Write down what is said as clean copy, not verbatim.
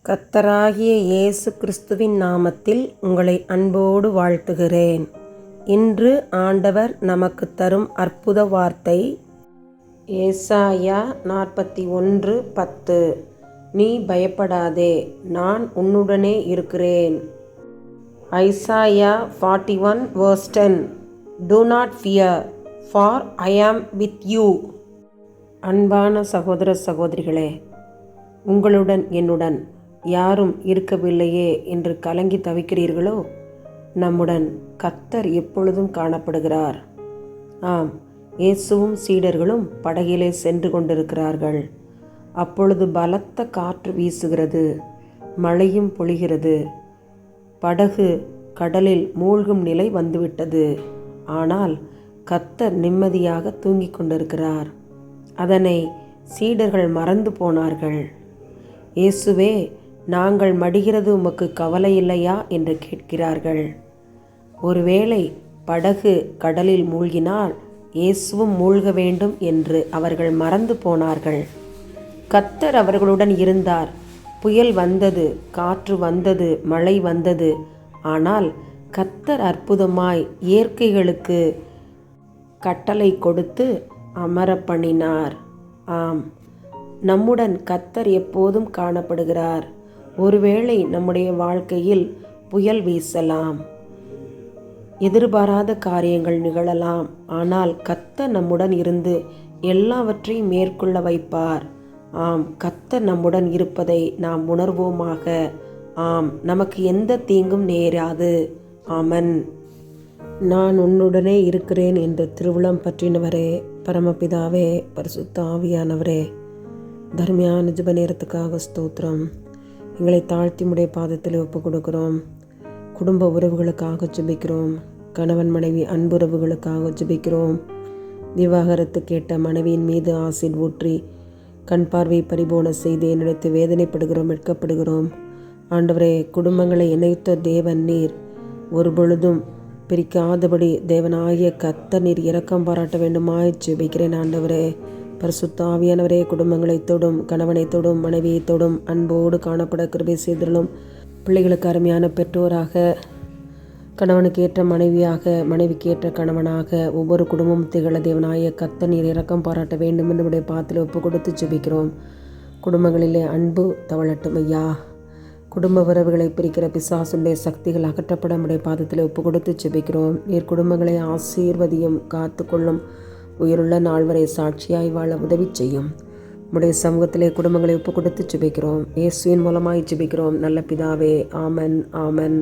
கர்த்தராகிய இயேசு கிறிஸ்துவின் நாமத்தில் உங்களை அன்போடு வாழ்த்துகிறேன். இன்று ஆண்டவர் நமக்கு தரும் அற்புத வார்த்தை ஏசாயா 41:10. நீ பயப்படாதே, நான் உன்னுடனே இருக்கிறேன். Isaiah 41:10. Do not fear, for I am with you. அன்பான சகோதர சகோதரிகளே, உங்களுடன் என்னுடன் யாரும் இருக்கவில்லையே என்று கலங்கி தவிக்கிறீர்களோ? நம்முடன் கர்த்தர் எப்பொழுதும் காணப்படுகிறார். ஆம், இயேசுவும் சீடர்களும் படகிலே சென்று கொண்டிருக்கிறார்கள். அப்பொழுது பலத்த காற்று வீசுகிறது, மழையும் பொழிகிறது. படகு கடலில் மூழ்கும் நிலை வந்துவிட்டது. ஆனால் கர்த்தர் நிம்மதியாக தூங்கிக் கொண்டிருக்கிறார். அதனை சீடர்கள் மறந்து போனார்கள். இயேசுவே, நாங்கள் மடிகிறது உமக்கு கவலை இல்லையா என்று கேட்கிறார்கள். ஒருவேளை படகு கடலில் மூழ்கினால் இயேசுவும் மூழ்க வேண்டும் என்று அவர்கள் மறந்து போனார்கள். கர்த்தர் அவர்களுடன் இருந்தார். புயல் வந்தது, காற்று வந்தது, மழை வந்தது. ஆனால் கர்த்தர் அற்புதமாய் இயற்கைகளுக்கு கட்டளை கொடுத்து அமர பண்ணினார். ஆம், நம்முடன் கர்த்தர் எப்போதும் காணப்படுகிறார். ஒருவேளை நம்முடைய வாழ்க்கையில் புயல் வீசலாம், எதிர்பாராத காரியங்கள் நிகழலாம். ஆனால் கர்த்தர் நம்முடன் இருந்து எல்லாவற்றையும் மேற்கொள்ள வைப்பார். ஆம், கர்த்தர் நம்முடன் இருப்பதை நாம் உணர்வோமாக. ஆம், நமக்கு எந்த தீங்கும் நேராது. ஆமன். நான் உன்னுடனே இருக்கிறேன் என்று திருவுளம் பற்றினவரே, பரமபிதாவே, பரிசுத்த ஆவியானவரே, தர்மியான ஜெப நேரத்துக்காக ஸ்தோத்திரம். எங்களை தாழ்த்தி உடைய பாதத்தில் ஒப்பு கொடுக்கிறோம். குடும்ப உறவுகளுக்காக ஜெபிக்கிறோம். கணவன் மனைவி அன்புறவுகளுக்காக ஜெபிக்கிறோம். விவாகரத்து கேட்ட மனைவியின் மீது ஆசிட் ஊற்றி கண் பார்வை பறிபோன செய்தியை நினைத்து வேதனைப்படுகிறோம், வெட்கப்படுகிறோம். ஆண்டவரே, குடும்பங்களை இணைத்த தேவன் நீர். ஒரு பொழுதும் பிரிக்காதபடி தேவனாகிய கர்த்தர் நீர் இரக்கம் பாராட்ட வேண்டுமாய் ஜெபிக்கிறேன். ஆண்டவரே, பரிசுத்த ஆவியானவரே, குடும்பங்களை தொடும், கணவனை தொடும், மனைவியை தொடும், அன்போடு காணப்பட கிருபை செய்திருளும். பிள்ளைகளுக்கு அருமையான பெற்றோராக, கணவனுக்கு ஏற்ற மனைவியாக, மனைவிக்கு ஏற்ற கணவனாக ஒவ்வொரு குடும்பம் திகழ தேவனாய கர்த்தர் நீர் இரக்கம் பாராட்ட வேண்டும் என்று நம்முடைய பாத்தில் ஒப்பு கொடுத்து ஜெபிக்கிறோம். குடும்பங்களிலே அன்பு தவழட்டும் ஐயா. குடும்ப உறவுகளை பிரிக்கிற பிசாசுடைய சக்திகள் அகற்றப்பட நம்முடைய பாதத்தில் ஒப்பு கொடுத்து ஜெபிக்கிறோம். நீர் குடும்பங்களை ஆசீர்வதியும், காத்து கொள்ளும். உயிருள்ள நாள் வரை சாட்சியாய் வாழ உதவி செய்யும். நம்முடைய சமூகத்திலே குடும்பங்களை ஒப்பு கொடுத்து ஜெபிக்கிறோம். இயேசுவின் மூலமாய் ஜெபிக்கிறோம் நல்ல பிதாவே. ஆமன், ஆமன்.